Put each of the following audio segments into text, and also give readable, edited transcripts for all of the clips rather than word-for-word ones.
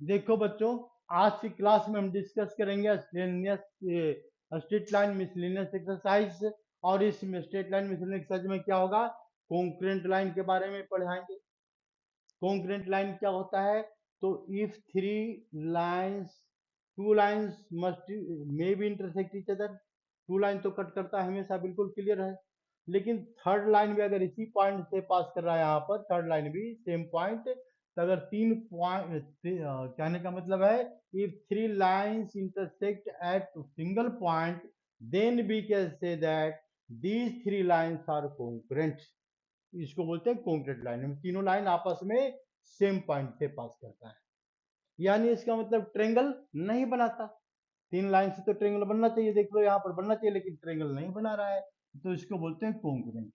देखो बच्चों, आज की क्लास में हम डिस्कस करेंगे स्ट्रेट लाइन मिसलिनियस एक्सरसाइज। और इस स्ट्रेट लाइन मिसलिनियस एक्सरसाइज में क्या होगा, कॉन्करेंट लाइन के बारे में पढ़ाएंगे। कॉन्करेंट लाइन क्या होता है, तो if three lines two lines must may be intersect each other, two line तो कट करता है हमेशा, बिल्कुल क्लियर है। लेकिन थर्ड लाइन भी अगर इसी पॉइंट से पास कर रहा है, यहाँ पर थर्ड लाइन भी सेम पॉइंट, तो अगर तीन पॉइंट, कहने का मतलब है if three lines intersect at single point then we can say that these three lines are concurrent. इसको बोलते हैं कॉन्करेंट लाइन, तीनों लाइन आपस में सेम पॉइंट से पास करता है। यानी इसका मतलब ट्रेंगल नहीं बनाता। तीन लाइन से तो ट्रेंगल बनना चाहिए, देख लो यहाँ पर बनना चाहिए, लेकिन ट्रेंगल नहीं बना रहा है, तो इसको बोलते हैं कॉन्करेंट।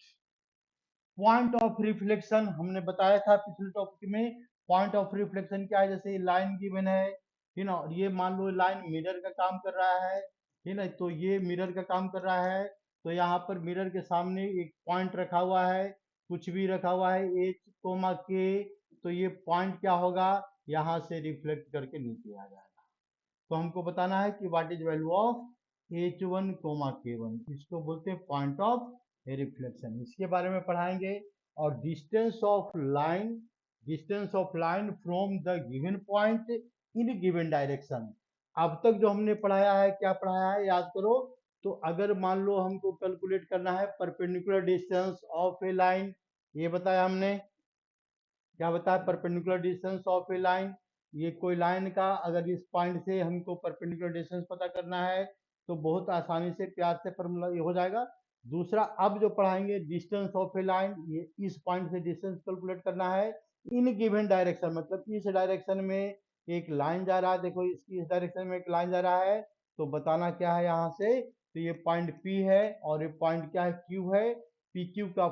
पॉइंट ऑफ रिफ्लेक्शन हमने बताया था पिछले टॉपिक में। पॉइंट ऑफ रिफ्लेक्शन क्या है, जैसे लाइन गिवन है, ठीक ना, और ये मान लो लाइन मिरर का काम कर रहा है, ठीक ना, तो ये मिरर का काम कर रहा है, तो यहाँ पर मिरर के सामने एक पॉइंट रखा हुआ है, कुछ भी रखा हुआ है एच कोमा के, तो ये पॉइंट क्या होगा, यहाँ से रिफ्लेक्ट करके नीचे आ जाएगा। तो हमको बताना है कि what is value of H one comma के वन, इसको बोलते हैं पॉइंट ऑफ रिफ्लेक्शन, इसके बारे में पढ़ाएंगे। और distance of line from the given point in given direction. अब तक जो हमने पढ़ाया है, क्या पढ़ाया है याद करो। तो अगर मान लो हमको कैलकुलेट करना है perpendicular distance of A line, ये बताया हमने, क्या बताया, perpendicular distance of A line. ये कोई लाइन का अगर इस पॉइंट से हमको परपेंडिकुलर डिस्टेंस पता करना है, तो बहुत आसानी से प्यार से फॉर्मूला ये हो जाएगा। दूसरा अब जो पढ़ाएंगे डिस्टेंस ऑफ ए लाइन, ये इस पॉइंट से डिस्टेंस कैलकुलेट करना है इन गिवन डायरेक्शन, मतलब इस डायरेक्शन में एक लाइन जा रहा है, देखो इसकी इस डायरेक्शन में एक लाइन जा रहा है, तो बताना क्या है यहाँ से, तो ये पॉइंट P है और ये पॉइंट क्या है, Q है। PQ का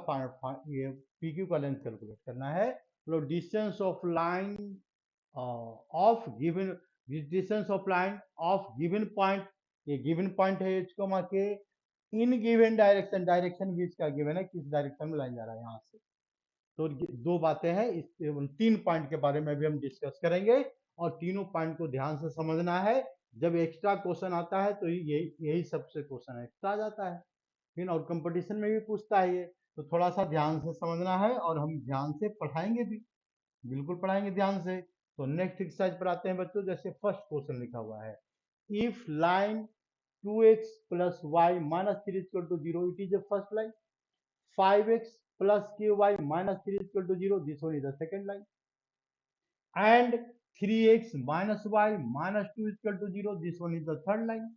ये PQ का लेंथ कैलकुलेट करना है। मतलब distance of line of given, distance of line of given point, ये गिवन पॉइंट है एच को के, इन गिवन डायरेक्शन, डायरेक्शन भी इसका गिवन है, किस डायरेक्शन में लाइन जा रहा है यहाँ से। तो दो बातें हैं, इस तीन पॉइंट के बारे में भी हम डिस्कस करेंगे, और तीनों पॉइंट को ध्यान से समझना है। जब एक्स्ट्रा क्वेश्चन आता है तो यही सबसे क्वेश्चन एक्स्ट्रा आ जाता है, फिर और कंपटीशन में भी पूछता है ये, तो थोड़ा सा ध्यान से समझना है, और हम ध्यान से पढ़ाएंगे भी, बिल्कुल पढ़ाएंगे ध्यान से। तो नेक्स्ट एक्सरसाइज पर आते हैं बच्चों, जैसे फर्स्ट क्वेश्चन लिखा हुआ है, if line 2x plus y minus 3 is equal to 0, it is the first line. 5x plus ky minus 3 is equal to 0, this one is the second line. And 3x minus y minus 2 is equal to 0, this one is the third line.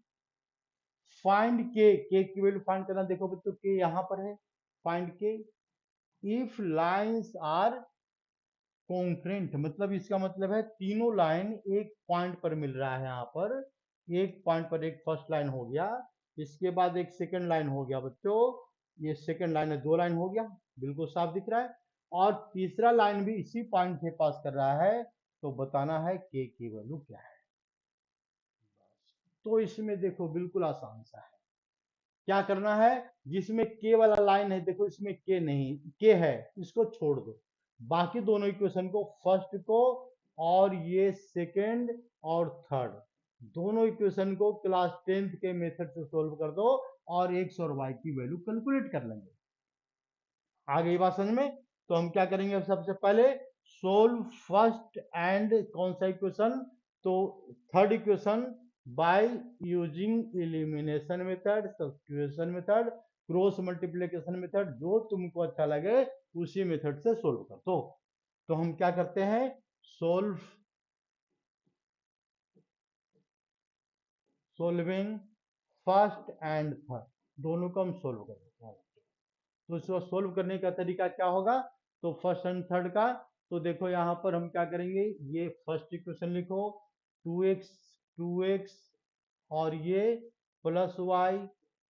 Find k की value find करना, देखो बच्चों k यहाँ पर है, find k if lines are concurrent, मतलब इसका मतलब है तीनों लाइन एक पॉइंट पर मिल रहा है, यहाँ पर एक पॉइंट पर एक फर्स्ट लाइन हो गया, इसके बाद एक सेकंड लाइन हो गया बच्चों, ये सेकंड लाइन है, दो लाइन हो गया, बिल्कुल साफ दिख रहा है, और तीसरा लाइन भी इसी पॉइंट से पास कर रहा है, तो बताना है के की वैल्यू क्या है। तो इसमें देखो बिल्कुल आसान सा है, क्या करना है, जिसमें के वाला लाइन है, देखो इसमें के नहीं, के है, इसको छोड़ दो, बाकी दोनों इक्वेशन को, फर्स्ट को और ये सेकंड और थर्ड, दोनों इक्वेशन को क्लास 10th के मेथड से सोल्व कर दो, और एक्स और वाई की वैल्यू कैलकुलेट कर लेंगे। आ गई बात समझ में। तो हम क्या करेंगे, सबसे पहले सोल्व फर्स्ट एंड कौन सा इक्वेशन, तो third equation by using elimination method, substitution method, cross multiplication method, जो तुमको अच्छा लगे उसी मेथड से सोल्व कर दो। तो हम क्या करते हैं, सोल्विंग फर्स्ट एंड थर्ड, दोनों को हम सोल्व कर देते हैं। तो इसको सोल्व करने का तरीका क्या होगा, तो फर्स्ट एंड थर्ड का, तो देखो यहाँ पर हम क्या करेंगे, ये फर्स्ट इक्वेशन लिखो, 2x और ये प्लस वाई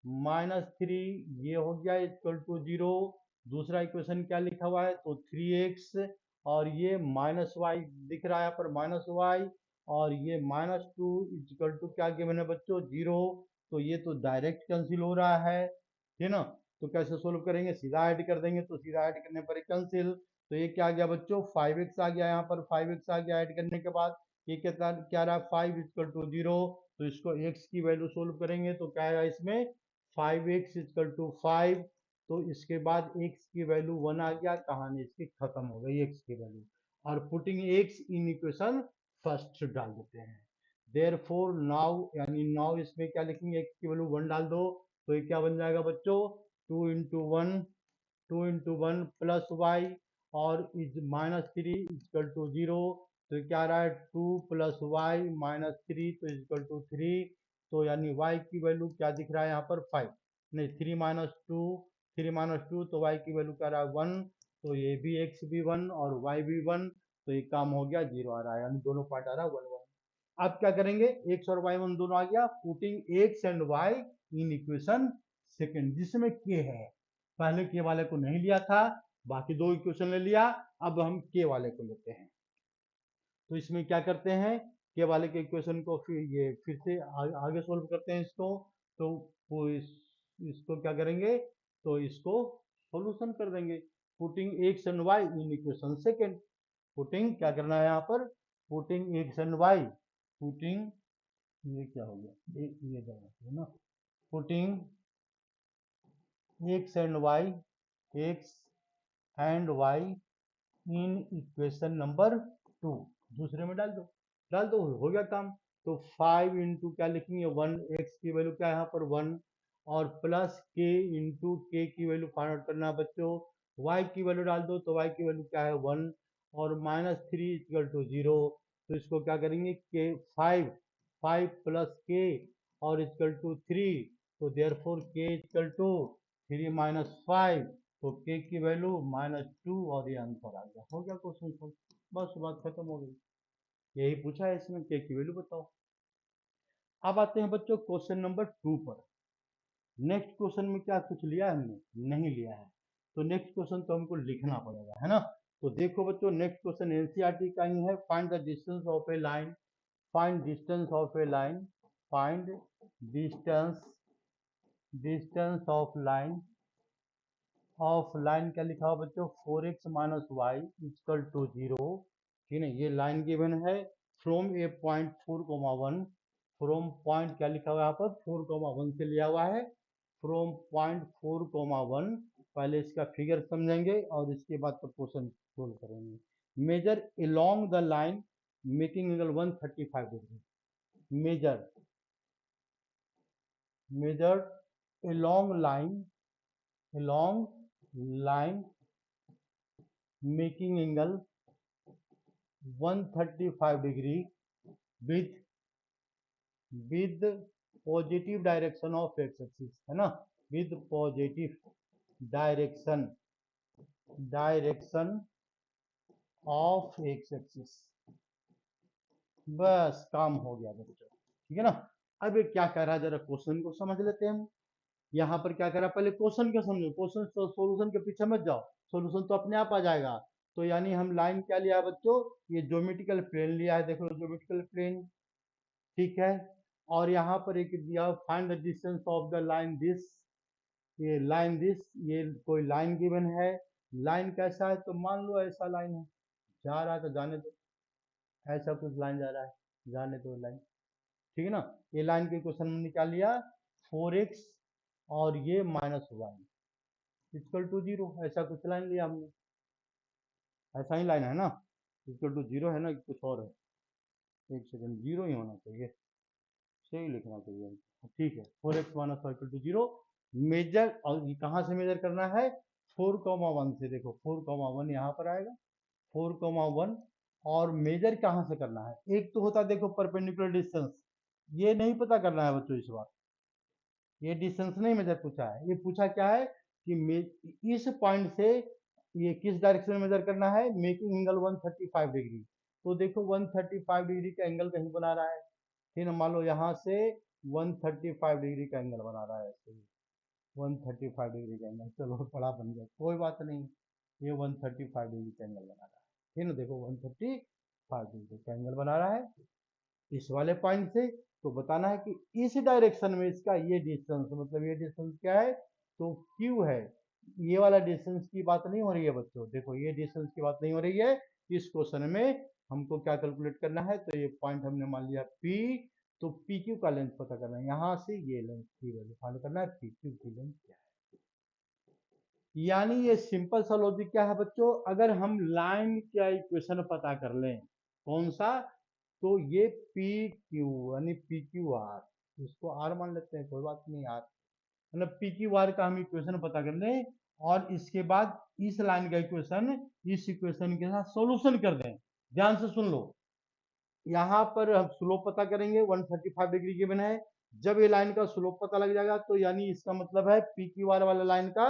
-3, ये हो गया इक्वल टू 0। दूसरा इक्वेशन क्या लिखा हुआ है, तो 3x और ये माइनस वाई दिख रहा है यहाँ पर, माइनस वाई, और ये -2 इक्वल टू क्या गिवन है बच्चों, 0। तो ये तो डायरेक्ट कैंसिल हो रहा है, ठीक ना, तो कैसे सोल्व करेंगे, सीधा ऐड कर देंगे, तो सीधा ऐड करने पर कैंसिल, तो ये क्या आ गया बच्चों, 5x आ गया यहाँ पर, 5x आ गया ऐड करने के बाद, के कितना क्या रहा 5 इक्वल टू 0, तो इसको x की वैल्यू सोल्व करेंगे तो क्या आएगा इसमें 5x इक्वल टू 5, तो इसके बाद x की वैल्यू 1 आ गया, कहानी इसकी खत्म हो गई x की वैल्यू। और पुटिंग x इन इक्वेशन फर्स्ट डाल देते हैं। देयरफॉर नाउ, यानी नाउ इसमें क्या लिखेंगे, x की वैल्यू 1 डाल दो, तो ये क्या बन जाएगा बच्चों 2 into one, 2 into one plus y, और इज -3 इक्वल टू 0, तो क्या आ रहा है 2 प्लस वाई -3, तो इक्वल टू 3, तो यानी y की वैल्यू क्या दिख रहा है यहाँ पर 5, नहीं 3 माइनस टू, 3 माइनस टू, तो y की वैल्यू क्या रहा है 1, तो ये भी x भी 1 और y भी 1, तो ये काम हो गया 0 आ रहा है, यानी दोनों पार्ट आ रहा है 1 1। अब क्या करेंगे, x और y 1 दोनों आ गया, putting x and y in equation second, जिसमें k है, पहले के वाले को नहीं लिया था, बाकी दो इक्वेशन ले लिया, अब हम के वाले को लेते हैं। तो इसमें क्या करते हैं, के वाले के इक्वेशन को फिर से आगे सोल्व करते हैं इसको, तो वो इसको क्या करेंगे, तो इसको सॉल्यूशन कर देंगे, putting x and y in equation second. Putting क्या करना है यहाँ पर, putting x and y, putting, ये क्या हो गया, ये है ना, putting x and y, x and y in equation number 2, दूसरे में डाल दो हो गया काम। तो 5 इंटू क्या लिखेंगे 1, एक्स की वैल्यू क्या है यहाँ पर 1, और प्लस के इंटू के की वैल्यू फाइंड आउट करना बच्चों, y की वैल्यू डाल दो, तो y की वैल्यू क्या है 1, और -3 इक्वल टू 0, तो इसको क्या करेंगे के 5 प्लस के और इक्वल टू 3, तो देयरफॉर के इक्वल टू 3 माइनस 5, तो k की वैल्यू -2, और ये आंसर आ गया, हो गया क्वेश्चन सॉल्व, बस बात खत्म हो गई। यही पूछा है इसमें, k की वैल्यू बताओ। अब आते हैं बच्चों क्वेश्चन नंबर 2 पर। नेक्स्ट क्वेश्चन में क्या कुछ लिया है हमने, नहीं लिया है, तो नेक्स्ट क्वेश्चन तो हमको लिखना पड़ेगा, है ना। तो देखो बच्चों, नेक्स्ट क्वेश्चन एनसीईआरटी का ही है, find the distance of A line, find distance of A line, find distance of line क्या लिखा हुआ बच्चों 4x minus y equal to 0, ठीक है, ये लाइन गिवन है from A point 4,1, from point क्या लिखा हुआ है यहाँ पर 4,1 से लिया हुआ है, फ्रॉम पॉइंट 4,1, पहले इसका फिगर समझेंगे और इसके बाद तो क्वेश्चन सोल्व करेंगे। Measure along the line making angle 135 degree, measure along line making angle 135 degree with positive direction of x axis, है ना, with positive direction of x axis, बस काम हो गया बच्चों, ठीक है ना। अब ये क्या कह रहा है, जरा क्वेश्चन को समझ लेते हैं हम। यहाँ पर क्या करा, पहले क्वेश्चन क्या समझो, क्वेश्चन सॉल्यूशन के पीछे मत जाओ, सॉल्यूशन तो अपने आप आ जाएगा। तो यानी हम लाइन क्या लिया है बच्चों, ये ज्योमेट्रिकल प्लेन लिया है, देखो ज्योमेट्रिकल प्लेन, ठीक है। और यहाँ पर एक दिया find the distance of the line this, ये लाइन दिस, ये कोई लाइन गिवन है, लाइन कैसा है, तो मान लो ऐसा लाइन है, जा रहा है तो जाने दो, ऐसा कुछ लाइन जा रहा है, जाने दो लाइन, ठीक है ना। ये लाइन के क्वेश्चन में निकाल लिया 4x और ये -1 इक्वल टू 0, ऐसा कुछ लाइन लिया हमने, ऐसा ही लाइन है ना, इक्वल टू 0 है ना, कुछ और है, एक सेकंड, 0 ही होना चाहिए, सही लिखना चाहिए, ठीक है। 4x minus y equal to 0, measure, और ये कहाँ से मेजर करना है 4,1 से, देखो 4,1 यहाँ पर आएगा, 4,1, और मेजर कहाँ से करना है, एक तो होता है देखो परपेंडिकुलर डिस्टेंस, ये नहीं पता करना है बच्चों इस बार, ये डिस्टेंस नहीं मेजर पूछा है, ये पूछा क्या है कि इस पॉइंट से ये किस डायरेक्शन में मेजर करना है, मेकिंग एंगल 135 डिग्री, तो देखो 135 डिग्री का एंगल कहीं बना रहा है, फिर मान लो यहाँ से 135 डिग्री का एंगल बना रहा है, 135 डिग्री का एंगल, चलो बड़ा बन गया, कोई बात नहीं, ये 135 डिग्री का एंगल बना रहा है, ठीक है ना, देखो 135 डिग्री का एंगल बना रहा है इस वाले पॉइंट से, तो बताना है कि इस डायरेक्शन में इसका ये डिस्टेंस, मतलब ये डिस्टेंस क्या है, तो क्यू है, ये वाला डिस्टेंस की बात नहीं हो रही है बच्चों, देखो ये डिस्टेंस की बात नहीं हो रही है इस क्वेश्चन में, हमको क्या कैलकुलेट करना है, तो ये पॉइंट हमने मान लिया P, तो PQ का लेंथ पता करना है, यहाँ से ये लेंथ की वैल्यू फाइंड करना है, PQ की लेंथ क्या है। यानी ये सिंपल सा लॉजिक क्या है बच्चों, अगर हम लाइन का इक्वेशन पता कर लें, कौन सा, तो ये PQ यानी PQR, इसको R मान लेते हैं, कोई बात नहीं, R मतलब PQR का हम इक्वेशन पता कर लें, और इसके बाद इस लाइन का इक्वेशन इस इक्वेशन के साथ सॉल्यूशन कर दें। ध्यान से सुन लो, यहाँ पर हम स्लोप पता करेंगे, 135 डिग्री गिवन है। जब ये लाइन का स्लोप पता लग जाएगा, तो यानी इसका मतलब है PQR वाला लाइन का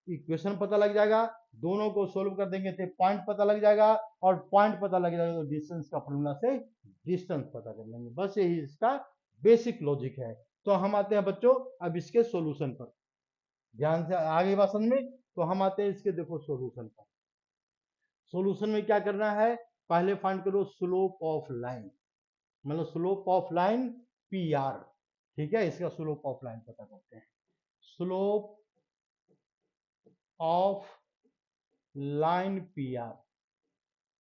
इक्वेशन पता लग जाएगा, दोनों को सोल्व कर देंगे तो पॉइंट पता लग जाएगा, और पॉइंट पता लग जाएगा तो डिस्टेंस का फॉर्मूला से डिस्टेंस पता कर लेंगे। बस यही इसका बेसिक लॉजिक है। तो हम आते हैं बच्चों अब इसके सॉल्यूशन पर, ध्यान से आ गई बात समझ में। तो हम आते हैं इसके, देखो सॉल्यूशन पर। सॉल्यूशन में क्या करना है, पहले फाइंड करो स्लोप ऑफ लाइन, मतलब स्लोप ऑफ लाइन PR, ठीक है, इसका स्लोप ऑफ लाइन पता करते हैं। स्लोप ऑफ लाइन PR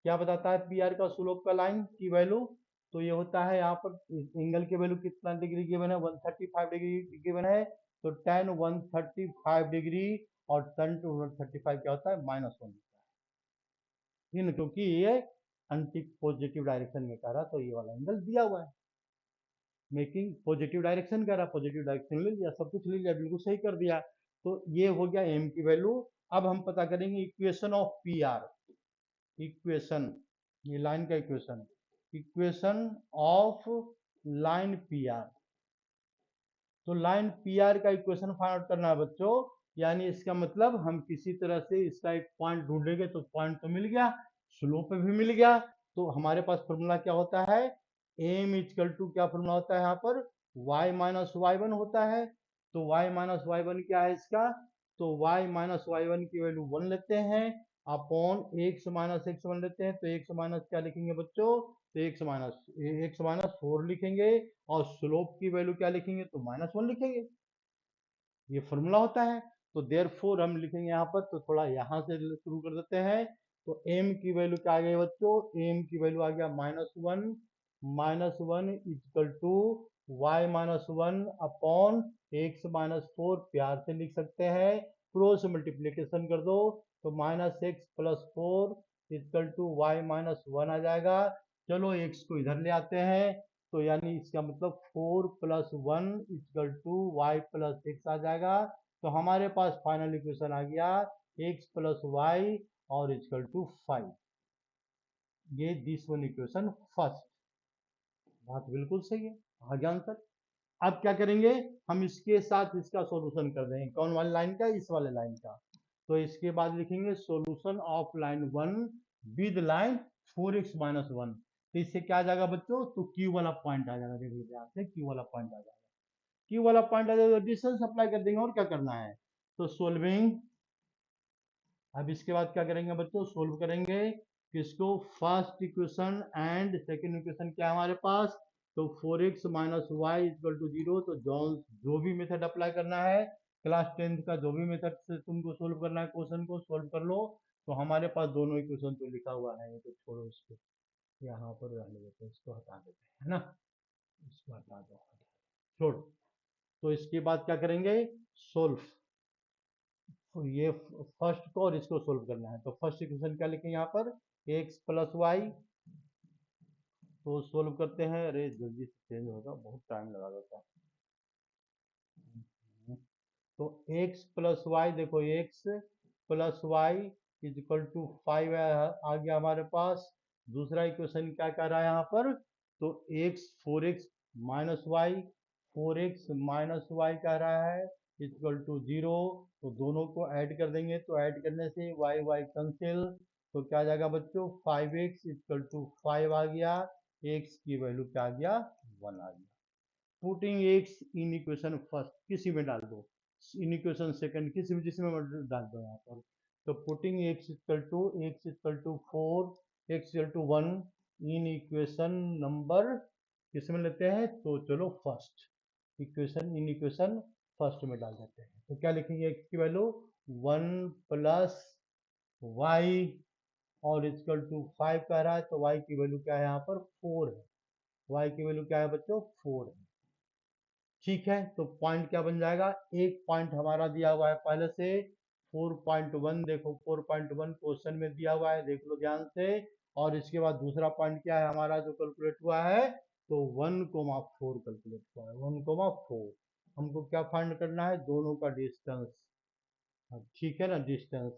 क्या बताता है, PR का स्लोप का लाइन की वैल्यू, तो ये होता है यहाँ पर एंगल की वैल्यू कितना डिग्री गिवन है, 135 डिग्री गिवन है, तो tan 135 डिग्री और tan 135 क्या होता है, -1 होता है, क्योंकि ये एंटी पॉजिटिव डायरेक्शन में कर रहा, तो ये वाला एंगल दिया हुआ है, मेकिंग पॉजिटिव डायरेक्शन कर रहा, पॉजिटिव डायरेक्शन ले लिया, सब कुछ ले लिया, बिल्कुल सही कर दिया। तो ये हो गया M की वैल्यू। अब हम पता करेंगे इक्वेशन ऑफ PR, इक्वेशन, ये लाइन का equation, equation of line PR। तो लाइन PR का इक्वेशन फाइंड आउट करना है बच्चों, यानी इसका मतलब हम किसी तरह से इसका एक पॉइंट ढूंढेंगे, तो पॉइंट तो मिल गया, स्लोप भी मिल गया, तो हमारे पास फॉर्मूला क्या होता है, M इक्वल टू क्या फॉर्मूला होता है यहाँ पर, y माइनस y1 होता है। तो y माइनस y1 क्या है इसका, तो y माइनस y1 की वैल्यू 1 लेते हैं, अपॉन x माइनस x1 लेते हैं, तो x माइनस क्या लिखेंगे बच्चों, तो x माइनस 4 लिखेंगे, और स्लोप की वैल्यू क्या लिखेंगे, तो -1 लिखेंगे, ये फॉर्मूला होता है। तो देयरफॉर हम लिखेंगे यहाँ पर, तो थोड़ा यहाँ से शुरू कर देते हैं। तो m की वैल्यू क्या आ गई बच्चों, m की वैल्यू आ गया -1 equal to y minus 1 upon x minus 4, प्यार से लिख सकते हैं, क्रॉस मल्टीप्लीकेशन कर दो, तो -x plus 4 equal to y minus 1 आ जाएगा। चलो x को इधर ले आते हैं, तो यानी इसका मतलब 4 plus 1 equal to y plus x आ जाएगा। तो हमारे पास फाइनल इक्वेशन आ गया x प्लस वाई और इक्वल टू 5। ये दिस वन इक्वेशन फर्स्ट, बात बिल्कुल सही है, आगे आंसर। अब क्या करेंगे, हम इसके साथ इसका सॉल्यूशन कर देंगे, कौन वाले लाइन का, इस वाले लाइन का। तो इसके बाद लिखेंगे solution of line 1 with line 4x minus 1। तो इससे क्या आ जाएगा बच्चों, तो Q वाला पॉइंट आ जाएगा, देख लीजिए यहाँ से Q वाला पॉइंट आ जाएगा, Q वाला पॉइंट आ जाएगा, डिस्टेंस अप्लाई कर देंगे, और क्या करना है। तो सोल्विंग, अब इसके बाद क्या करेंगे बच्चों, सोल्व करेंगे किसको, first equation and second equation क्या है हमारे पास, तो 4x minus y equal to 0। तो जो भी मेथड अप्लाई करना है, क्लास 10th का जो भी मेथड से तुमको सोल्व करना है, क्वेश्चन को सोल्व कर लो। तो हमारे पास दोनों इक्वेशन तो लिखा हुआ है, तो छोड़ो इसको, यहाँ पर रहने देते हैं, इसको हटा देते हैं, है ना, इसको हटा दो, छोड़। तो इसके बाद क्या करेंगे, सोल्व, तो ये फर्स्ट को और इसको सोल्व करना है। तो फर्स्ट इक्वेशन क्या लिखें यहाँ पर, x प्लस वाई, तो सोल्व करते हैं, अरे जल्दी से चेंज होगा, बहुत टाइम लगा देता है। तो x प्लस वाई, देखो x plus y is equal to 5 आ गया हमारे पास। दूसरा इक्वेशन क्या कह रहा है यहाँ पर, तो x 4x minus y, 4x minus y कह रहा है इक्वल टू 0। तो दोनों को ऐड कर देंगे, तो ऐड करने से वाई वाई कैंसिल, तो क्या आ जाएगा बच्चों, 5x इक्वल टू 5 आ गया, x की वैल्यू क्या आ गया, 1 आ गया। पुटिंग एक्स इन इक्वेशन फर्स्ट किसी में डाल दो, इन इक्वेशन सेकंड किसी में, जिसमें डाल दो यहाँ पर। तो putting x equal to 4, x equal to 1 in equation number किस में लेते हैं, तो चलो first equation, in equation first में डाल देते हैं। तो क्या लिखेंगे, एक्स की वैल्यू 1 प्लस वाई और इक्वल टू 5 कह रहा है, तो y की वैल्यू क्या है यहाँ पर 4 है। y की वैल्यू क्या है बच्चों 4 है। ठीक है, तो पॉइंट क्या बन जाएगा, एक पॉइंट हमारा दिया हुआ है पहले से 4.1, देखो 4.1 क्वेश्चन में दिया हुआ है, देख लो ध्यान से। और इसके बाद दूसरा पॉइंट क्या है हमारा जो कैलकुलेट हुआ है, तो 1,4 कैलकुलेट हुआ है, 1,4। हमको क्या फाइंड करना है, दोनों का डिस्टेंस। ठीक है ना, डिस्टेंस।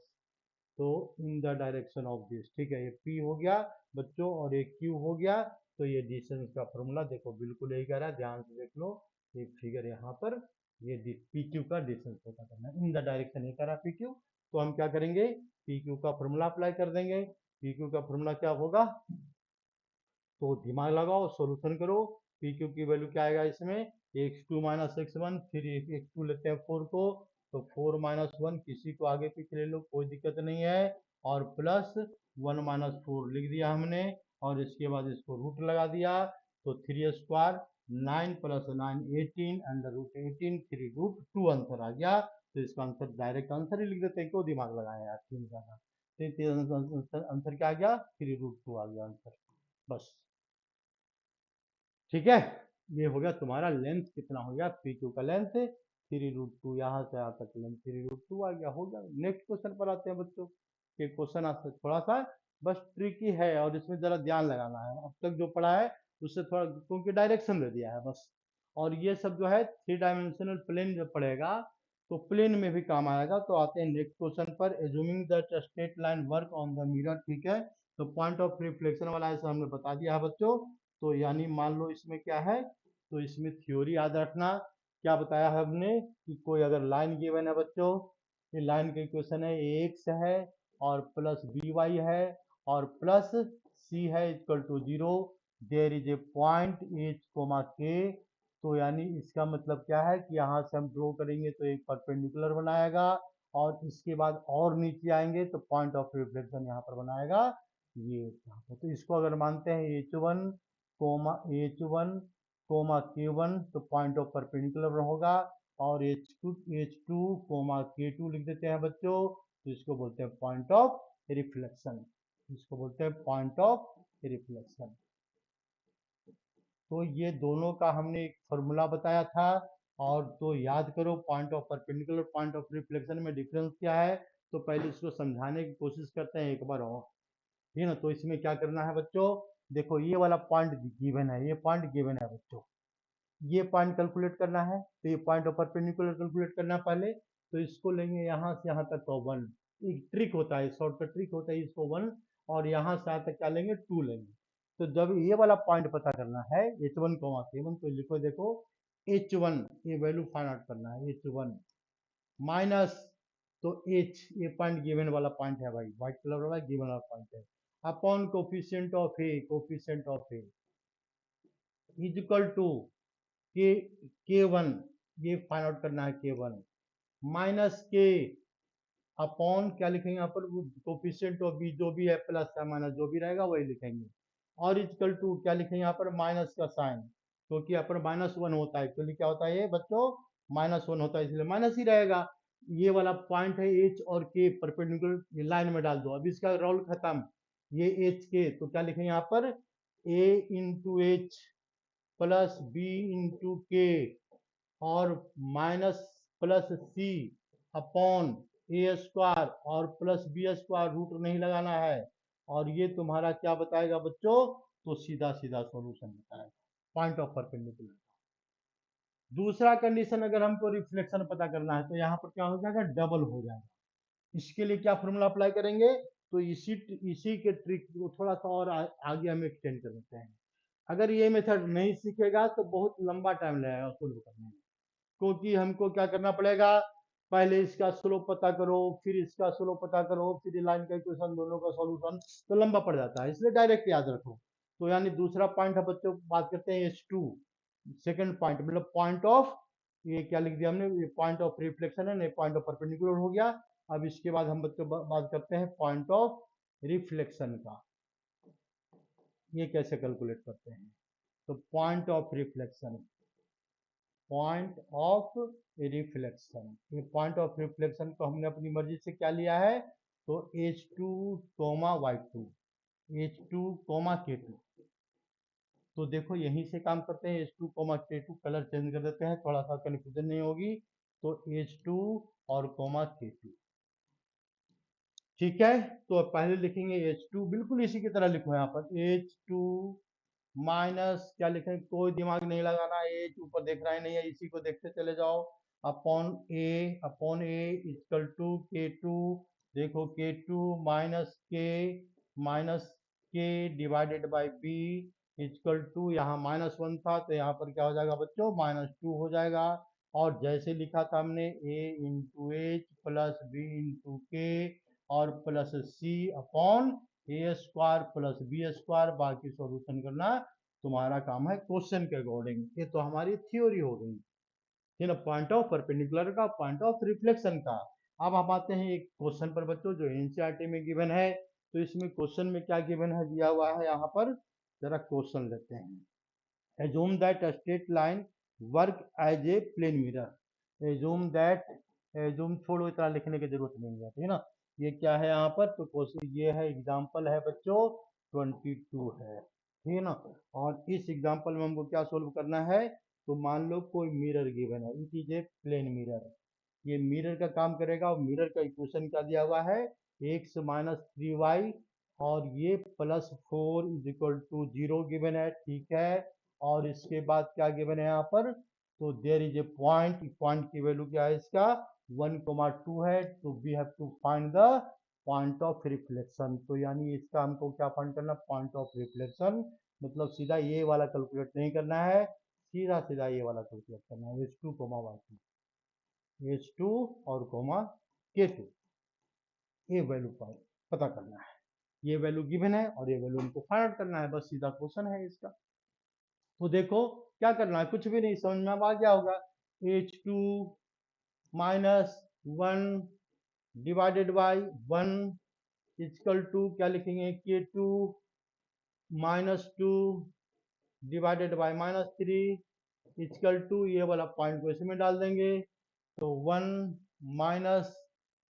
तो in the direction of this, ठीक है, ये P हो गया बच्चों और ये Q हो गया। तो ये डिस्टेंस का फॉर्मूला देखो बिल्कुल यही कह रहा है, ध्यान से देख लो। ये फिगर यहाँ पर, ये PQ का डिस्टेंस पता करना है, इन द डायरेक्शन ये कह रहा है PQ। तो हम क्या करेंगे, PQ का फॉर्मूला अप्लाई कर देंगे। PQ का फॉर्मूला क्या होगा, तो दिमाग लगाओ, सॉल्यूशन करो। PQ की वैल्यू क्या आएगा इसमें, x2 माइनस x1, फिर x2 लेते हैं 4 को, तो 4 माइनस 1, किसी को आगे पीछे ले लो कोई दिक्कत नहीं है, और प्लस 1 माइनस 4 लिख दिया हमने, और इसके बाद इसको रूट लगा दिया, तो 3 square 9 plus 9 18, under root 18, 3 root 2 answer आ गया। तो इसका आंसर डायरेक्ट आंसर ही लिख देते हैं, क्यों दिमाग लगाया यार, तीन का आंसर क्या आ गया, 3 रूट 2 आ गया आंसर, बस। ठीक है, ये हो गया तुम्हारा लेंथ, कितना हो गया PQ का लेंथ 3 रूट 2, यहाँ से यहाँ तक लेंथ 3 रूट 2 आ गया, हो गया। नेक्स्ट क्वेश्चन पर आते हैं बच्चों, ये क्वेश्चन आपसे थोड़ा सा बस ट्रिकी है, और इसमें जरा ध्यान लगाना है, अब तक जो पढ़ा है उससे थोड़ा, क्योंकि डायरेक्शन दे दिया है बस। और ये सब जो है 3 डायमेंशनल प्लेन जब पढ़ेगा तो प्लेन में भी काम आएगा। तो आते हैं नेक्स्ट क्वेश्चन पर, assuming that straight line work on the mirror, ठीक है। तो पॉइंट ऑफ रिफ्लेक्शन वाला ऐसा हमने बता दिया है बच्चों। तो यानी मान लो इसमें क्या है, तो इसमें थ्योरी याद रखना, क्या बताया है हमने कि कोई अगर लाइन गिवन है बच्चों, ये लाइन का इक्वेशन है एक्स है और प्लस बी वाई है और प्लस सी है equal to 0, there is a point h comma k. तो यानी इसका मतलब क्या है कि यहाँ से हम ड्रॉ करेंगे तो एक परपेंडिकुलर बनाएगा, और इसके बाद और नीचे आएंगे तो पॉइंट ऑफ रिफ्लेक्शन यहाँ पर बनाएगा ये यहाँ पर। तो इसको अगर मानते हैं H1 coma H1 coma K1, तो पॉइंट ऑफ परपेंडिकुलर होगा, और H2 कोमा K2 लिख देते हैं बच्चों, तो इसको बोलते हैं पॉइंट ऑफ रिफ्लेक्शन, इसको बोलते हैं पॉइंट ऑफ रिफ्लेक्शन। तो ये दोनों का हमने एक फॉर्मूला बताया था, और तो याद करो point of perpendicular point of reflection में डिफरेंस क्या है। तो पहले इसको समझाने की कोशिश करते हैं एक बार और, ठीक है ना। तो इसमें क्या करना है बच्चों, देखो ये वाला पॉइंट गिवन है, ये पॉइंट गिवन है बच्चों, ये पॉइंट कैलकुलेट करना है, तो ये पॉइंट ऑफ परपेंडिकुलर कैलकुलेट करना है पहले। तो इसको लेंगे यहाँ से यहाँ तक तो 1, एक ट्रिक होता है, शॉर्टकट ट्रिक होता है, इसको 1, और यहाँ से यहाँ तक क्या लेंगे 2 लेंगे। तो जब ये वाला पॉइंट पता करना है H1 K1, तो लिखो देखो H1, ये वैल्यू फाइंड आउट करना है, H1 माइनस, तो H ये पॉइंट गिवन वाला पॉइंट है भाई, व्हाइट कलर वाला गिवन वाला पॉइंट है, upon coefficient of a, coefficient of a is equal to K1, ये फाइंड आउट करना है K1 माइनस के, अपॉन क्या लिखेंगे यहाँ पर, कोफिशिएंट ऑफ बी जो भी है प्लस या माइनस जो भी रहेगा वही लिखेंगे, और इक्वल टू क्या लिखेंगे यहाँ पर माइनस का साइन, क्योंकि यहाँ पर -1 होता है, एक्चुअली क्या होता है ये बच्चों -1 होता है, इसलिए माइनस ही रहेगा। ये वाला पॉइंट है एच और के परपेंडिकुलर लाइन में डाल दो, अब इसका रोल खत्म, ये एच के, तो क्या लिखेंगे यहाँ पर a into h plus b into k, और minus plus c upon a square और प्लस बी स्क्वायर, रूट नहीं लगाना है। और ये तुम्हारा क्या बताएगा बच्चों, तो सीधा सीधा सॉल्यूशन बताएगा पॉइंट ऑफ परपेंडिकुलर। दूसरा कंडीशन, अगर हमको रिफ्लेक्शन पता करना है तो यहाँ पर क्या हो जाएगा, डबल हो जाएगा। इसके लिए क्या फॉर्मूला अप्लाई करेंगे, तो इसी के ट्रिक को थोड़ा सा और आगे हम एक्सटेंड कर देते हैं। अगर ये मेथड नहीं सीखेगा तो बहुत लंबा टाइम लगेगा सोल्व करने में, क्योंकि हमको क्या करना पड़ेगा, पहले इसका स्लोप पता करो, फिर इसका स्लोप पता करो, फिर लाइन का इक्वेशन, दोनों का सॉल्यूशन, तो लंबा पड़ जाता है, इसलिए डायरेक्ट याद रखो। तो यानी दूसरा पॉइंट है बच्चों, बात करते हैं H2, सेकंड पॉइंट मतलब पॉइंट ऑफ, ये क्या लिख दिया हमने, ये पॉइंट ऑफ रिफ्लेक्शन है, नहीं पॉइंट ऑफ परपेंडिकुलर हो गया। अब इसके बाद हम बच्चों बात करते हैं पॉइंट ऑफ रिफ्लेक्शन का, ये कैसे कैलकुलेट करते हैं। तो point of reflection, point of reflection, ये पॉइंट ऑफ रिफ्लेक्शन को हमने अपनी मर्जी से क्या लिया है, तो H2, Y2, H2, K2। तो देखो यहीं से काम करते हैं, H2, K2, कलर चेंज कर देते हैं, थोड़ा सा कन्फ्यूजन नहीं होगी। तो H2 और K2, ठीक है। तो अब पहले लिखेंगे H2, बिल्कुल इसी की तरह लिखो यहाँ पर H2 माइनस क्या लिखें, कोई दिमाग नहीं लगाना, H ऊपर देख रहा है नहीं है, इसी को देखते चले जाओ। Upon A equal to K2, देखो K2 minus k divided by b equal to, यहाँ -1 था तो यहाँ पर क्या हो जाएगा बच्चों, -2 हो जाएगा। और जैसे लिखा था हमने a into h plus b into k और plus c upon a square plus b square, बाकी सॉल्यूशन करना तुम्हारा काम है क्वेश्चन के अकॉर्डिंग। ये तो हमारी थ्योरी हो गई, है ना, पॉइंट ऑफ परपेंडिकुलर का, पॉइंट ऑफ रिफ्लेक्शन का। अब हम आते हैं एक क्वेश्चन पर बच्चों जो एनसीईआरटी में गिवन है। तो इसमें क्वेश्चन में क्या गिवन है, दिया हुआ है यहाँ पर, जरा क्वेश्चन लेते हैं। assume that a straight line work as a plane mirror। assume that, assume छोड़ो, इतना लिखने की जरूरत नहीं है, ठीक है ना। ये क्या है यहाँ पर, तो क्वेश्चन ये है, एग्जांपल है बच्चों 22 है, ठीक है ना। और इस एग्जांपल में हमको क्या सोल्व करना है, तो मान लो कोई मिरर गिवन है, it is a plane mirror. ये मिरर का काम करेगा, और मिरर का इक्वेशन क्या दिया हुआ है, x माइनस 3y, और ये +4 इज इक्वल टू 0 गिवन है, ठीक है। और इसके बाद क्या गिवन है यहाँ पर, तो there is a point, point की वैल्यू क्या है इसका 1,2 है। तो we have to find the point of reflection. तो यानी इसका हमको क्या फाइंड करना, पॉइंट ऑफ रिफ्लेक्शन। मतलब सीधा ये वाला कैलकुलेट नहीं करना है, सीधा सीधा ये वाला कैलकुलेट करना है, H2, Y2, H2 और K2, ये वैल्यू पता करना है। ये वैल्यू गिवन है और ये वैल्यू हमको फाइंड आउट करना है, बस सीधा क्वेश्चन है इसका। तो देखो क्या करना है, कुछ भी नहीं, समझ में अब आ गया होगा। H2 minus 1 divided by 1 equal to क्या लिखेंगे, K2 -2 divided by -3 equal to, ये वाला पॉइंट को इसमें डाल देंगे। तो 1 माइनस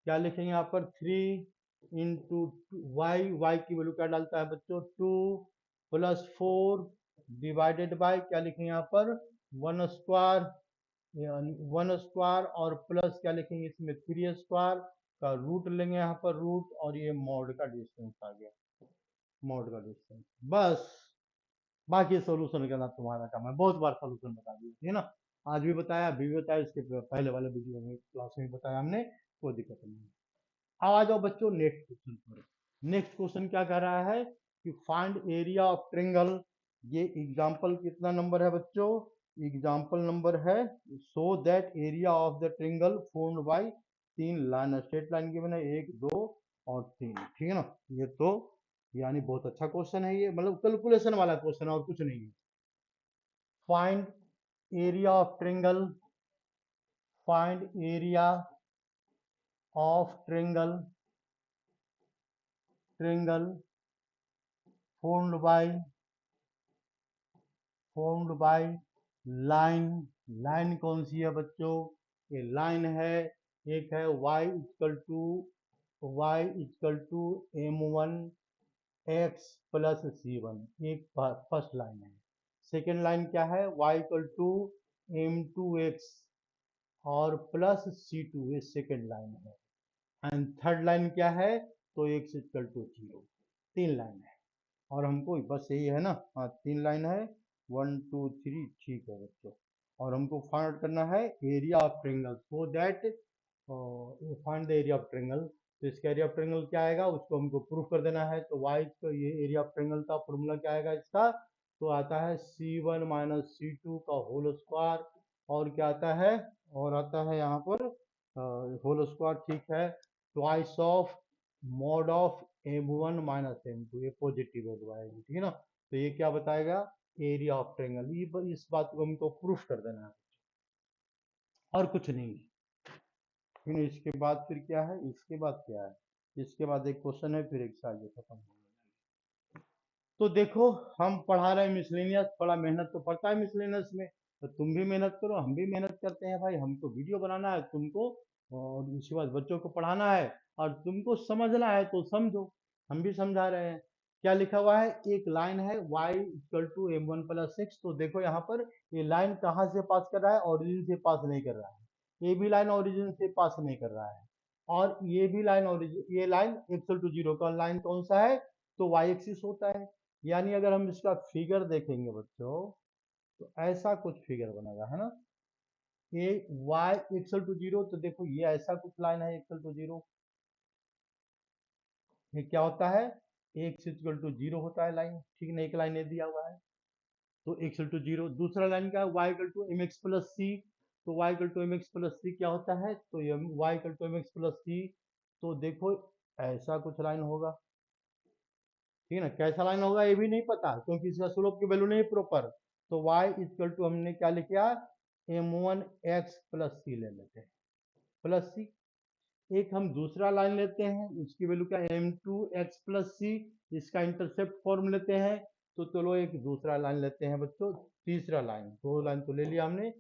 क्या लिखेंगे यहाँ पर 3 इंटू वाई की वैल्यू क्या डालता है बच्चों 2 प्लस 4 डिवाइडेड बाय क्या लिखेंगे यहाँ पर 1 स्क्वायर, 1 स्क्वायर और प्लस क्या लिखेंगे इसमें 3 स्क्वायर का रूट लेंगे यहाँ पर रूट, और ये मॉड का डिस्टेंस आ गया, मॉड का डिस्टेंस। बस बाकी सोल्यूशन करना तुम्हारा काम है, बहुत बार सोल्यूशन बता दिया, ठीक है ना। आज भी बताया, अभी भी बताया, इसके पहले वाले वीडियो में क्लास में बताया हमने, कोई दिक्कत नहीं है। अब आ जाओ बच्चों नेक्स्ट क्वेश्चन पर। नेक्स्ट क्वेश्चन क्या कह रहा है कि फाइंड एरिया ऑफ ट्रेंगल। ये एग्जांपल कितना नंबर है बच्चों, एग्जांपल नंबर है so that area of the triangle formed by 3 line, straight line given है 1, 2 और 3, ठीक है ना। ये तो यानी बहुत अच्छा क्वेश्चन है ये, मतलब कैलकुलेशन वाला क्वेश्चन है और कुछ नहीं है। Find area of triangle, find area of triangle, triangle formed by line. Line कौन सी है बच्चों, ये लाइन है, एक है y equal to m1 x plus c1, एक फर्स्ट लाइन है। सेकेंड लाइन क्या है, y इक्वल टू m2x और प्लस c2, ये सेकेंड लाइन है। एंड थर्ड लाइन क्या है, तो x इक्वल टू 0। 3 लाइन है और हमको बस यही है ना, हाँ 3 लाइन है, 1 2 3, ठीक है बच्चों। और हमको फाइंड करना है area of triangle, so that find the area of triangle. तो इसका एरिया ऑफ ट्रेंगल क्या आएगा, उसको हमको प्रूफ कर देना है। तो वाई तो ये एरिया ऑफ ट्रेंगल का फॉर्मूला क्या आएगा इसका, तो आता है C1 माइनस C2 का होल स्क्वायर, और क्या आता है, और आता है यहाँ पर होल स्क्वायर, ठीक है, twice of mod of m1 minus m2, ये पॉजिटिव वैल्यू आएगी, ठीक है ना। तो ये क्या बताएगा, एरिया ऑफ ट्रेंगल। ये इस बात को हमको प्रूफ कर देना है और कुछ नहीं। फिर इसके बाद फिर क्या है, इसके बाद क्या है, इसके बाद एक क्वेश्चन है, फिर एक्सरसाइज खत्म हो गया। तो देखो हम पढ़ा रहे हैं मिसलेनियस, थोड़ा मेहनत तो पड़ता है मिसलेनियस में, तो तुम भी मेहनत करो, हम भी मेहनत करते हैं भाई, हमको वीडियो बनाना है, तुमको और इसके बाद बच्चों को पढ़ाना है और तुमको समझना है तो समझो, हम भी समझा रहे हैं। क्या लिखा हुआ है, एक लाइन है y equal to m one plus six. तो देखो यहाँ पर ये लाइन कहाँ से पास कर रहा है, ओरिजिन से पास नहीं कर रहा है। ये भी लाइन ओरिजिन से पास नहीं कर रहा है, और ये भी लाइन ओरिजिन, ये लाइन इक्वल टू जीरो का लाइन कौन सा है, तो y एक्सिस होता है। यानी अगर हम इसका फिगर देखेंगे बच्चों, तो ऐसा कुछ फिगर बनेगा, है ना। ये y इक्वल टू जीरो, तो देखो ये ऐसा कुछ लाइन है इक्वल टू जीरो। ये क्या होता है, x इक्वल टू जीरो होता है लाइन, ठीक है ना, एक लाइन ये दिया हुआ है, तो x इक्वल टू जीरो। दूसरा लाइन क्या है, y equal to m x plus c. तो y equal to m x plus c क्या होता है, तो ये y equal to m x plus c. तो देखो ऐसा कुछ लाइन होगा, ठीक है ना। कैसा लाइन होगा ये भी नहीं पता, क्योंकि इसका स्लोप की वैल्यू नहीं प्रॉपर। तो y इक्वल टू हमने क्या लिखा, एम वन एक्स प्लस सी ले लेते हैं, प्लस सी। एक हम दूसरा लाइन लेते हैं, उसकी वैल्यू क्या, एम टू एक्स प्लस सी। इसका इंटरसेप्ट फॉर्म लेते हैं। तो चलो एक दूसरा लाइन लेते हैं बच्चों, तीसरा लाइन। दो लाइन तो ले लिया हमने,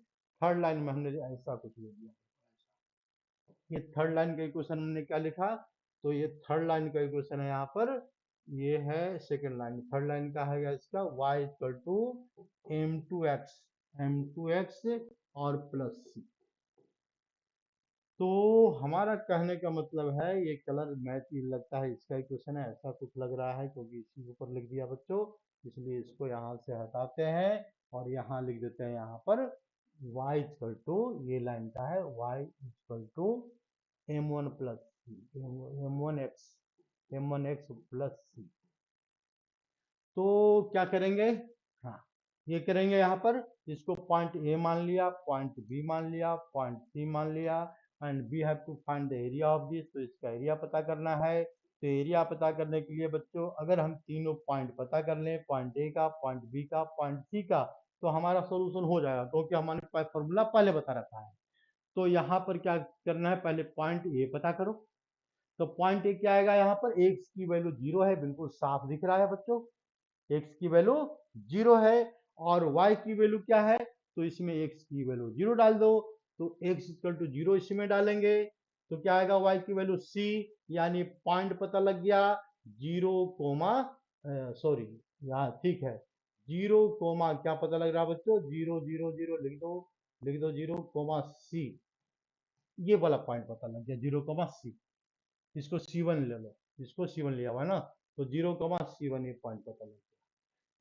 थर्ड लाइन में हमने ऐसा कुछ ले लिया। ये थर्ड लाइन का इक्वेशन हमने क्या लिखा, तो ये थर्ड लाइन का इक्वेशन है यहाँ पर, ये है सेकंड लाइन। थर्ड लाइन का है इसका y equal to m two x और प्लस सी। तो हमारा कहने का मतलब है, ये कलर मैच लगता है इसका इक्वेशन है, ऐसा कुछ लग रहा है क्योंकि इसी के ऊपर लिख दिया बच्चों। इसलिए इसको यहाँ से हटाते हैं और यहाँ लिख देते हैं यहाँ पर y इक्वल टू, ये लाइन का है y equal to m one plus c, m one x plus c. तो क्या करेंगे, हाँ ये करेंगे यहाँ पर, इसको पॉइंट ए मान लिया, पॉइंट बी मान लिया, पॉइंट सी मान लिया, and we have to find the area of this. तो इसका एरिया पता करना है। तो एरिया पता करने के लिए बच्चों, अगर हम तीनों पॉइंट पता कर लें, पॉइंट ए का, पॉइंट बी का, पॉइंट सी का, तो हमारा सोल्यूशन हो जाएगा, क्योंकि हमारे पास फॉर्मूला पहले बता रखा है। तो यहाँ पर क्या करना है, पहले पॉइंट ए पता करो। तो पॉइंट ए क्या आएगा, यहाँ पर एक्स की वैल्यू जीरो है, बिल्कुल साफ दिख रहा है बच्चों, एक्स की वैल्यू जीरो है। और वाई की वैल्यू क्या है, तो इसमें एक्स की वैल्यू जीरो डाल दो। तो एक्स इक्वल टू जीरो इसमें डालेंगे, तो क्या आएगा, वाई की वैल्यू सी। यानी पॉइंट पता लग गया, जीरो कोमा, सॉरी, यहाँ ठीक है, जीरो कोमा क्या पता लग रहा है बच्चों, जीरो जीरो जीरो लिख दो, लिख दो जीरो कोमा सी। ये वाला पॉइंट पता लग गया, जीरो कोमा सी। इसको सी वन ले लो, इसको सी वन लिया हुआ है ना, तो जीरो कोमा सी वन ये पॉइंट पता लग गया।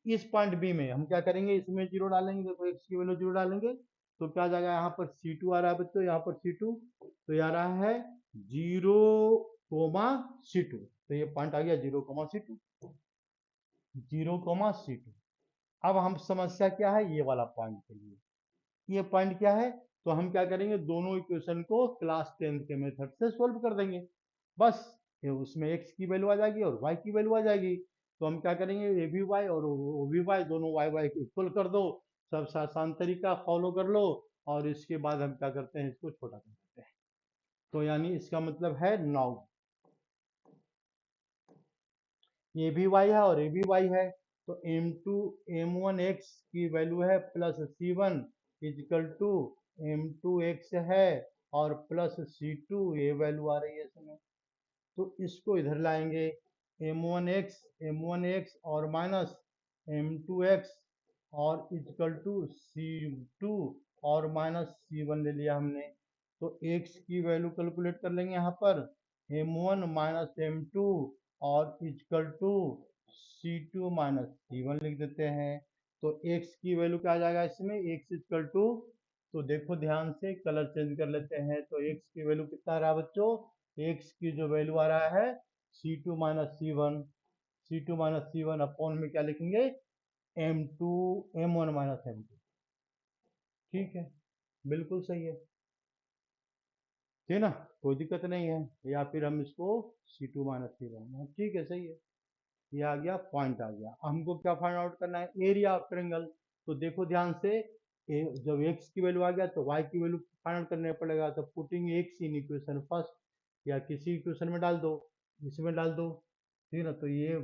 इस पॉइंट बी में हम क्या करेंगे, इसमें जीरो डालेंगे, देखो एक्स की वैल्यू जीरो डालेंगे, तो क्या आ जाएगा, यहाँ पर सी टू आ रहा है बच्चों, यहाँ पर सी टू, तो ये आ रहा है जीरो कोमा सी टू। तो ये पॉइंट आ गया zero comma c two, zero comma c two. अब हम समस्या क्या है, ये वाला पॉइंट के लिए, ये पॉइंट क्या है, तो हम क्या करेंगे, दोनों इक्वेशन को क्लास टेंथ के मेथड से सोल्व कर देंगे। बस ये उसमें x की वैल्यू आ जाएगी और y की वैल्यू आ जाएगी। तो हम क्या करेंगे, ए भी वाई और ओ भी वाई, दोनों वाई वाई को इक्वल कर दो। सबसे आसान तरीका फॉलो कर लो, और इसके बाद हम क्या करते हैं, इसको छोटा कर देते हैं। तो यानी इसका मतलब है 9, ए भी वाई है और ए भी वाई है। तो एम वन एक्स की वैल्यू है plus c one equal to m two x है, और प्लस सी टू ये वैल्यू आ रही है इसमें। तो इसको इधर लाएंगे, एम वन एक्स और माइनस एम टू एक्स, और इजिकल टू सी टू और माइनस सी वन ले लिया हमने। तो एक्स की वैल्यू कैलकुलेट कर लेंगे यहाँ पर, m one minus m two और equal to c two minus c one लिख देते हैं। तो एक्स की वैल्यू क्या आ जाएगा इसमें, एक्स इजकल टू, तो देखो ध्यान से, कलर चेंज कर लेते हैं। तो एक्स की वैल्यू कितना आ रहा है बच्चों, एक्स की जो वैल्यू आ रहा है c two minus c one, c two minus c one upon में क्या लिखेंगे, m two, m one minus m two. ठीक है, बिल्कुल सही है, ठीक है ना, कोई दिक्कत नहीं है। या फिर हम इसको सी टू माइनस सी वन, ठीक है, सही है। ये आ गया, पॉइंट आ गया। हमको क्या फाइंड आउट करना है, एरिया ऑफ ट्रायंगल। तो देखो ध्यान से, जब एक्स की वैल्यू आ गया तो वाई की वैल्यू फाइंड आउट करने पड़ेगा। तो पुटिंग एक्स इन इक्वेशन फर्स्ट, या किसी इक्वेशन में डाल दो, इसमें डाल दो, ठीक है ना। तो ये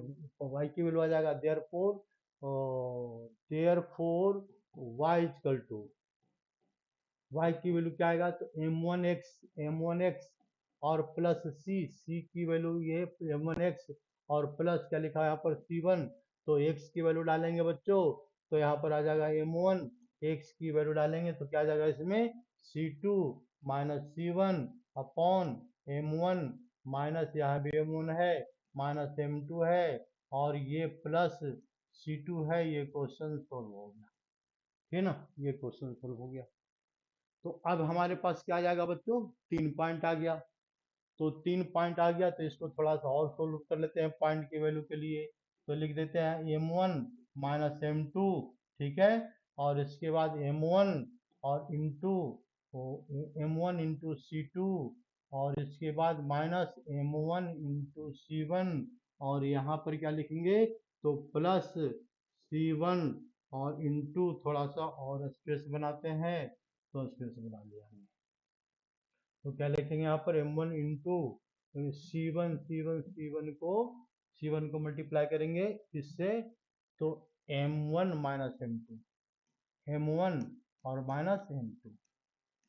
वाई की वैल्यू आ जाएगा, therefore y equal to, y की वैल्यू क्या आएगा, तो m1x और प्लस c की वैल्यू ये m1x और प्लस क्या लिखा है यहाँ पर c1, तो x की वैल्यू डालेंगे बच्चों, तो यहाँ पर आ जाएगा m1, x की वैल्यू डालेंगे तो क्या आ जाएगा इसमें c2 minus c1 upon m1 minus यहाँ भी m1 है माइनस m2 है और ये प्लस c2 है। ये क्वेश्चन सोल्व हो गया, ठीक है ना, ये क्वेश्चन सोल्व हो गया। तो अब हमारे पास क्या आ जाएगा बच्चों, 3 पॉइंट आ गया। तो 3 पॉइंट आ गया तो इसको थोड़ा सा और सोल्व कर लेते हैं पॉइंट की वैल्यू के लिए। तो लिख देते हैं m1 माइनस m2, ठीक है, और इसके बाद m1 और इंटू m1 इंटू c2 और इसके बाद माइनस m1 इंटू c1 और यहाँ पर क्या लिखेंगे, तो प्लस c1 और इंटू थोड़ा सा और स्पेस बनाते हैं, तो स्पेस बना लिया हमने। तो क्या लिखेंगे यहाँ पर m1 इंटू C1 को मल्टीप्लाई करेंगे किससे, तो m1 माइनस m2, m1 और माइनस m2,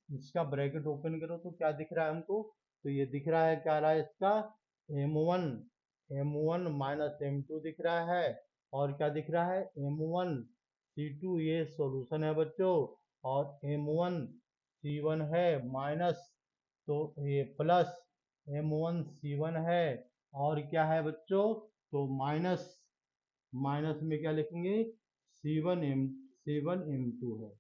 इसका ब्रैकेट ओपन करो तो क्या दिख रहा है हमको, तो ये दिख रहा है, क्या आ रहा है इसका m1 माइनस m2 दिख रहा है, और क्या दिख रहा है m1 c2, ये सॉल्यूशन है बच्चों, और m1 c1 है माइनस, तो ये प्लस m1 c1 है, और क्या है बच्चों, तो माइनस, माइनस में क्या लिखेंगे C1 M2 है।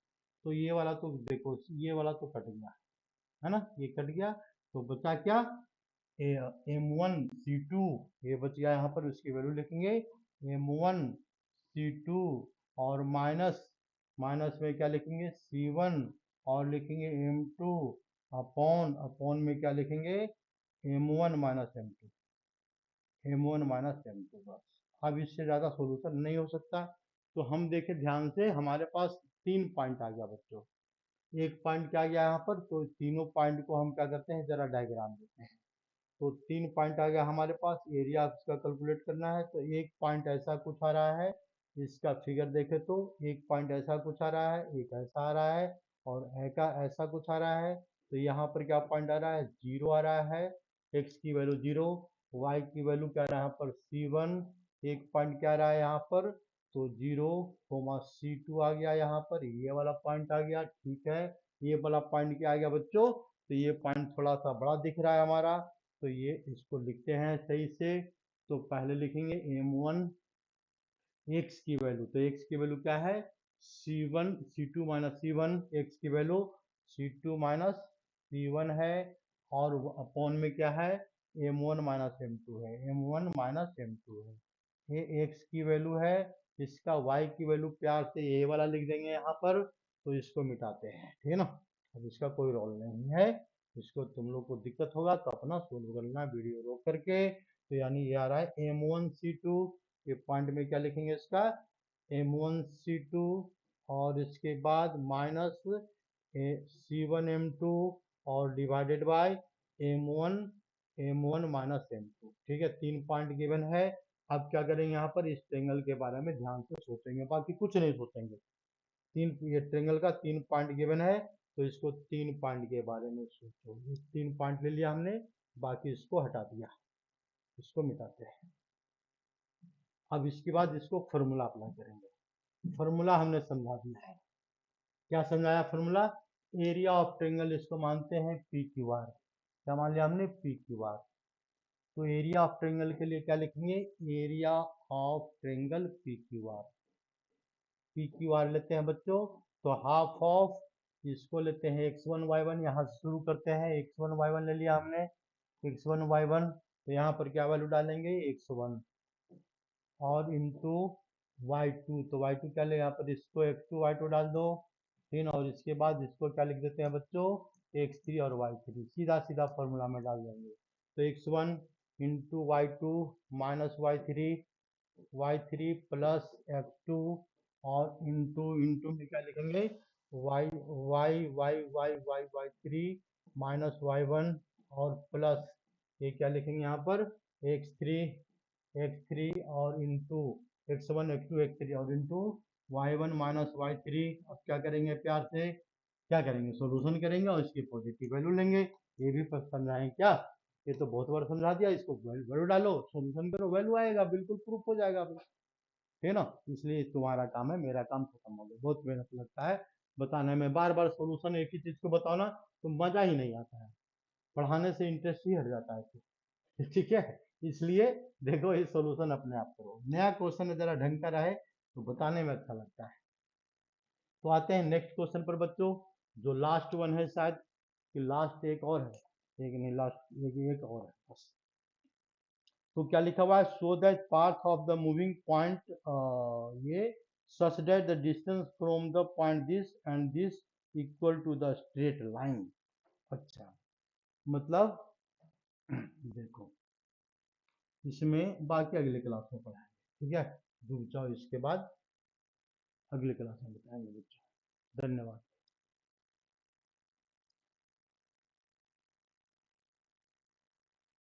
तो ये वाला तो देखो, ये वाला तो कट गया है ना, ये कट गया, तो बचा क्या M1C2, ये बच गया यहाँ पर, उसकी वैल्यू लिखेंगे M1C2 और माइनस, माइनस में क्या लिखेंगे C1 और लिखेंगे M2 अपॉन, अपॉन में क्या लिखेंगे M1 minus M2, M1 minus M2 बस। अब इससे ज़्यादा सोल्यूशन नहीं हो सकता। तो हम देखें ध्यान से, हमारे पास 3 पॉइंट आ गया बच्चों, एक पॉइंट क्या गया यहाँ पर, तो तीनों पॉइंट को हम क्या करते हैं, जरा डायग्राम देते हैं। तो 3 पॉइंट आ गया हमारे पास, एरिया इसका कैलकुलेट करना है, तो एक पॉइंट ऐसा कुछ आ रहा है, इसका फिगर देखे तो एक पॉइंट ऐसा कुछ आ रहा है, एक ऐसा आ रहा है और ऐसा कुछ आ रहा है। तो यहाँ पर क्या पॉइंट आ रहा है, 0 आ रहा है, x की वैल्यू 0, y की वैल्यू क्या आ रहा है यहाँ पर C1, एक पॉइंट क्या आ रहा है यहाँ पर, तो 0 C2 आ गया यहाँ पर, ये वाला पॉइंट आ गया, ठीक है। ये वाला पॉइंट क्या आ गया बच्चों, तो ये पॉइंट थोड़ा सा बड़ा दिख रहा है हमारा, तो ये इसको लिखते हैं सही से। तो पहले लिखेंगे m1 x की वैल्यू, तो x की वैल्यू क्या है C2 माइनस C1, x की वैल्यू C2 माइनस C1 है, और अपॉन में क्या है m1 माइनस M2 है, m1 माइनस M2 है, ये x की वैल्यू है। इसका y की वैल्यू प्यार से ये वाला लिख देंगे यहाँ पर, तो इसको मिटाते हैं, ठीक है ना। अब इसका कोई रोल नहीं है, इसको तुम लोग को दिक्कत होगा तो अपना सोल्व करना वीडियो रोक करके। तो यानी ये आ रहा है M1C2, ये पॉइंट में क्या लिखेंगे इसका M1C2 और इसके बाद माइनस C1M2 और divided by M1 minus M2, ठीक है। 3 पॉइंट गिवन है। अब क्या करेंगे यहाँ पर, इस ट्रेंगल के बारे में ध्यान से सोचेंगे, बाकी कुछ नहीं सोचेंगे। ये ट्रेंगल का 3 पॉइंट गिवन है, तो इसको 3 पॉइंट के बारे में सोचो। 3 पॉइंट ले लिया हमने, बाकी इसको हटा दिया, इसको मिटाते हैं। अब इसके बाद इसको फॉर्मूला अप्लाई करेंगे। फॉर्मूला हमने समझा दिया है, क्या समझाया फॉर्मूला, एरिया ऑफ ट्रेंगल इसको मानते हैं पी क्यू आर, क्या मान लिया हमने पी क्यू आर। तो एरिया ऑफ ट्रेंगल के लिए क्या लिखेंगे, area of triangle P Q R, P Q R लेते हैं बच्चों, तो हाफ ऑफ इसको लेते हैं x1 y1, यहाँ से शुरू करते हैं, x1 y1 ले लिया हमने, x1 y1, तो यहाँ पर क्या वैल्यू डालेंगे x1 और इंटू y2, तो y2 क्या ले यहाँ पर, इसको x2 y2 डाल दो, ठीक है, और इसके बाद इसको क्या लिख देते हैं बच्चों x3 और y3, सीधा सीधा फॉर्मूला में डाल देंगे। तो x1 into y2 minus y3 plus f2 और इंटू इंटू में क्या लिखेंगे y3 माइनस y1 और प्लस ये क्या लिखेंगे यहाँ पर x3 और इंटू x1 x2 x3 और इंटू y1 माइनस y3। अब क्या करेंगे प्यार से, क्या करेंगे, सॉल्यूशन करेंगे और इसकी पॉजिटिव वैल्यू लेंगे। ये भी समझाएं क्या, ये तो बहुत बार समझा दिया, इसको वैल्यू डालो, सॉल्यूशन करो, वैल्यू आएगा, बिल्कुल प्रूफ हो जाएगा अपना, ठीक है ना। इसलिए तुम्हारा काम है, मेरा काम खत्म हो गया। बहुत मेहनत लगता है बताने में, बार बार सॉल्यूशन एक ही चीज को बताओ ना तो मजा ही नहीं आता है, पढ़ाने से इंटरेस्ट ही हट जाता है फिर। ठीक है, इसलिए देखो ये सॉल्यूशन अपने आप करो, नया क्वेश्चन जरा ढंग का रहे तो बताने में अच्छा लगता है। तो आते हैं नेक्स्ट क्वेश्चन पर बच्चों, जो लास्ट वन है शायद, कि लास्ट एक और है, एक नहीं लास्ट, एक और है बस। तो क्या लिखा हुआ है, so that path of the moving point, ये such that the distance from the point this and this equal to the straight line. अच्छा, मतलब देखो इसमें बाकी अगले क्लास में पढ़ाएंगे, ठीक है, रुक जाओ, इसके बाद अगले क्लास में बताएंगे बच्चों। धन्यवाद।